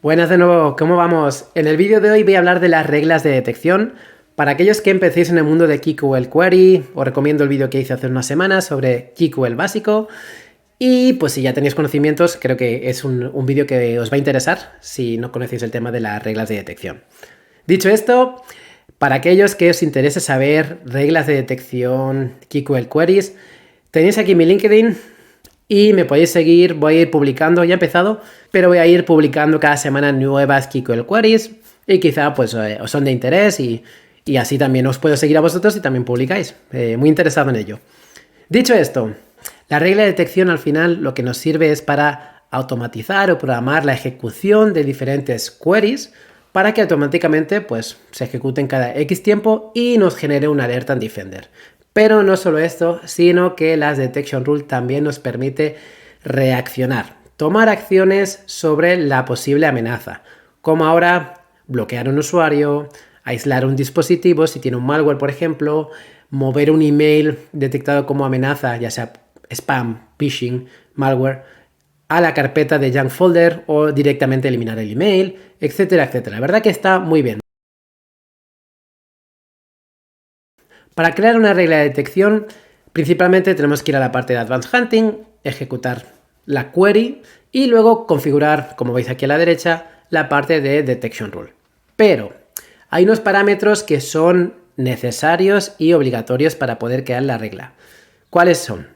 Buenas de nuevo, ¿cómo vamos? En el vídeo de hoy voy a hablar de las reglas de detección. Para aquellos que empecéis en el mundo de KQL Query, os recomiendo el vídeo que hice hace unas semanas sobre KQL básico. Y pues si ya tenéis conocimientos, creo que es un vídeo que os va a interesar si no conocéis el tema de las reglas de detección. Dicho esto, para aquellos que os interese saber reglas de detección KQL Queries, tenéis aquí mi LinkedIn. Y me podéis seguir, voy a ir publicando, ya he empezado, pero voy a ir publicando cada semana nuevas KQL Queries y quizá pues os son de interés y así también os puedo seguir a vosotros y también publicáis. Muy interesado en ello. Dicho esto, la regla de detección al final lo que nos sirve es para automatizar o programar la ejecución de diferentes queries para que automáticamente pues, se ejecuten cada X tiempo y nos genere una alerta en Defender. Pero no solo esto, sino que las Detection Rule también nos permite reaccionar, tomar acciones sobre la posible amenaza, como ahora bloquear un usuario, aislar un dispositivo si tiene un malware, por ejemplo, mover un email detectado como amenaza, ya sea spam, phishing, malware, a la carpeta de junk folder o directamente eliminar el email, etcétera, etcétera. La verdad que está muy bien. Para crear una regla de detección, principalmente tenemos que ir a la parte de Advanced Hunting, ejecutar la query y luego configurar, como veis aquí a la derecha, la parte de Detection Rule. Pero hay unos parámetros que son necesarios y obligatorios para poder crear la regla. ¿Cuáles son?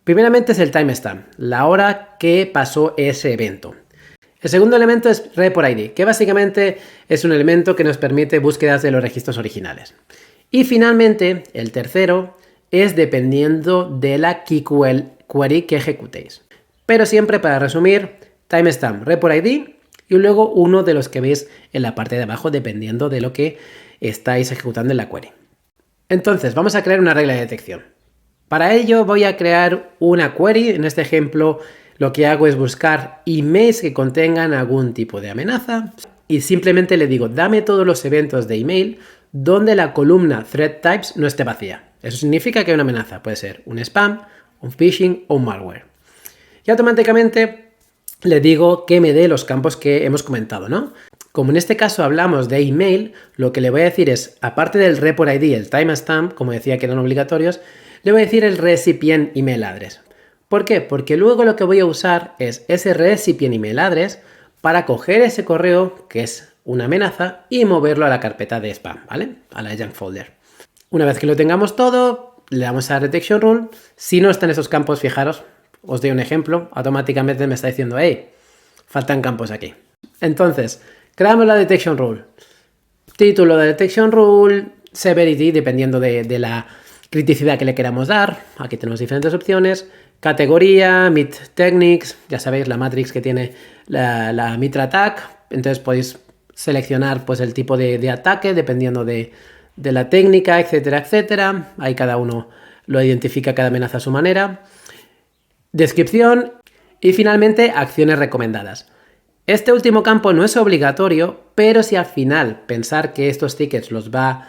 Primeramente es el timestamp, la hora que pasó ese evento. El segundo elemento es Report ID, que básicamente es un elemento que nos permite búsquedas de los registros originales. Y finalmente, el tercero es dependiendo de la KQL query que ejecutéis. Pero siempre, para resumir, timestamp, report ID y luego uno de los que veis en la parte de abajo dependiendo de lo que estáis ejecutando en la query. Entonces, vamos a crear una regla de detección. Para ello voy a crear una query. En este ejemplo, lo que hago es buscar emails que contengan algún tipo de amenaza y simplemente le digo, dame todos los eventos de email donde la columna Threat Types no esté vacía. Eso significa que hay una amenaza. Puede ser un spam, un phishing o un malware. Y automáticamente le digo que me dé los campos que hemos comentado, ¿no? Como en este caso hablamos de email, lo que le voy a decir es, aparte del report ID y el timestamp, como decía que eran obligatorios, le voy a decir el recipient email address. ¿Por qué? Porque luego lo que voy a usar es ese recipient email address para coger ese correo, que es una amenaza, y moverlo a la carpeta de spam, ¿vale? A la junk folder. Una vez que lo tengamos todo, le damos a Detection Rule. Si no están esos campos, fijaros, os doy un ejemplo, automáticamente me está diciendo, hey, faltan campos aquí. Entonces, creamos la Detection Rule. Título de Detection Rule, Severity, dependiendo de la criticidad que le queramos dar. Aquí tenemos diferentes opciones. Categoría, Meet Techniques, ya sabéis la matrix que tiene la Mitra Attack. Entonces podéis seleccionar pues, el tipo de ataque dependiendo de la técnica, etcétera, etcétera. Ahí cada uno lo identifica cada amenaza a su manera. Descripción y finalmente acciones recomendadas. Este último campo no es obligatorio, pero si al final pensar que estos tickets los va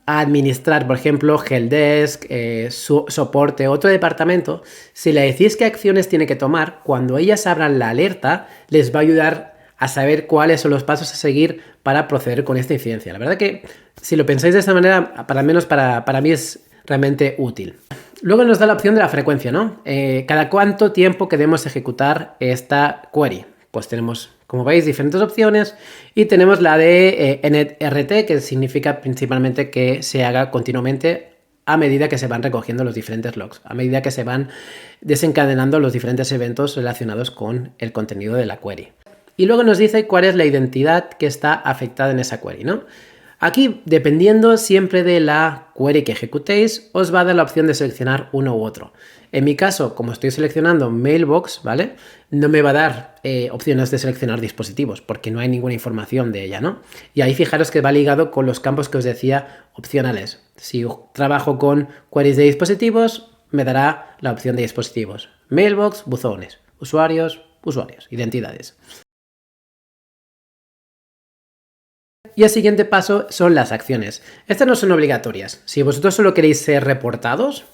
a administrar, por ejemplo, Helpdesk, soporte, otro departamento, si le decís qué acciones tiene que tomar, cuando ellas abran la alerta, les va a ayudar a saber cuáles son los pasos a seguir para proceder con esta incidencia. La verdad que si lo pensáis de esta manera, al menos para mí es realmente útil. Luego nos da la opción de la frecuencia, ¿no? Cada cuánto tiempo queremos ejecutar esta query. Pues tenemos, como veis, diferentes opciones y tenemos la de NetRT, que significa principalmente que se haga continuamente a medida que se van recogiendo los diferentes logs, a medida que se van desencadenando los diferentes eventos relacionados con el contenido de la query. Y luego nos dice cuál es la identidad que está afectada en esa query, ¿no? Aquí, dependiendo siempre de la query que ejecutéis, os va a dar la opción de seleccionar uno u otro. En mi caso, como estoy seleccionando Mailbox, ¿vale? No me va a dar opciones de seleccionar dispositivos, porque no hay ninguna información de ella, ¿no? Y ahí fijaros que va ligado con los campos que os decía opcionales. Si trabajo con queries de dispositivos, me dará la opción de dispositivos. Mailbox, buzones, usuarios, identidades. Y el siguiente paso son las acciones. Estas no son obligatorias. Si vosotros solo queréis ser reportados,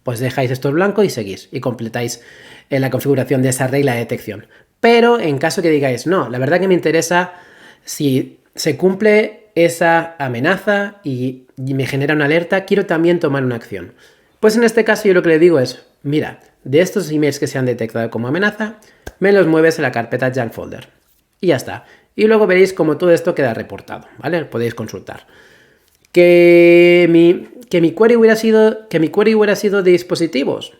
pues dejáis esto en blanco y seguís y completáis la configuración de esa regla de detección. Pero en caso que digáis, no, la verdad que me interesa si se cumple esa amenaza y me genera una alerta, quiero también tomar una acción. Pues en este caso yo lo que le digo es, mira, de estos emails que se han detectado como amenaza, me los mueves en la carpeta Junk Folder. Y ya está. Y luego veréis cómo todo esto queda reportado, ¿vale? Podéis consultar. Que mi query hubiera sido de dispositivos,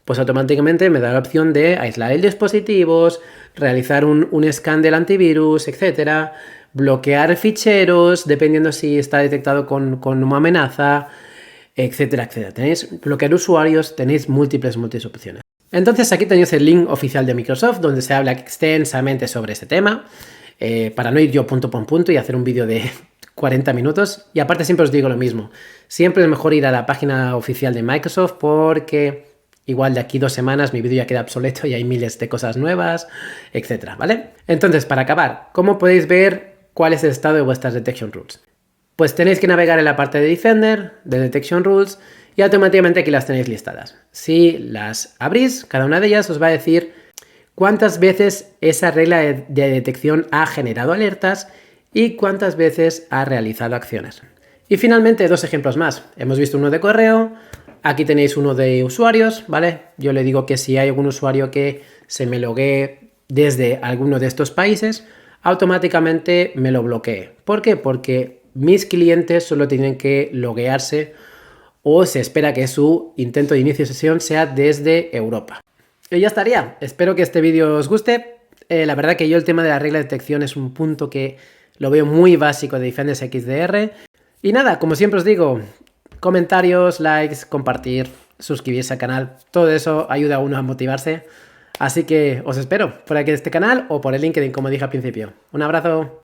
pues automáticamente me da la opción de aislar el dispositivo, realizar un scan del antivirus, etcétera, bloquear ficheros, dependiendo si está detectado con una amenaza, etcétera, etcétera. Tenéis bloquear usuarios, tenéis múltiples opciones. Entonces aquí tenéis el link oficial de Microsoft donde se habla extensamente sobre este tema, para no ir yo punto por punto y hacer un vídeo de 40 minutos. Y aparte siempre os digo lo mismo, siempre es mejor ir a la página oficial de Microsoft porque igual de aquí 2 semanas mi vídeo ya queda obsoleto y hay miles de cosas nuevas, etcétera, ¿vale? Entonces, para acabar, ¿cómo podéis ver cuál es el estado de vuestras Detection Rules? Pues tenéis que navegar en la parte de Defender, de Detection Rules, y automáticamente aquí las tenéis listadas. Si las abrís, cada una de ellas os va a decir cuántas veces esa regla de detección ha generado alertas y cuántas veces ha realizado acciones. Y finalmente 2 ejemplos más. Hemos visto uno de correo, aquí tenéis uno de usuarios, ¿vale? Yo le digo que si hay algún usuario que se me loguee desde alguno de estos países, automáticamente me lo bloquee. ¿Por qué? Porque mis clientes solo tienen que loguearse o se espera que su intento de inicio de sesión sea desde Europa. Y ya estaría. Espero que este vídeo os guste. La verdad que yo el tema de la regla de detección es un punto que lo veo muy básico de Defender XDR. Y nada, como siempre os digo, comentarios, likes, compartir, suscribirse al canal, todo eso ayuda a uno a motivarse. Así que os espero por aquí en este canal o por el LinkedIn, como dije al principio. Un abrazo.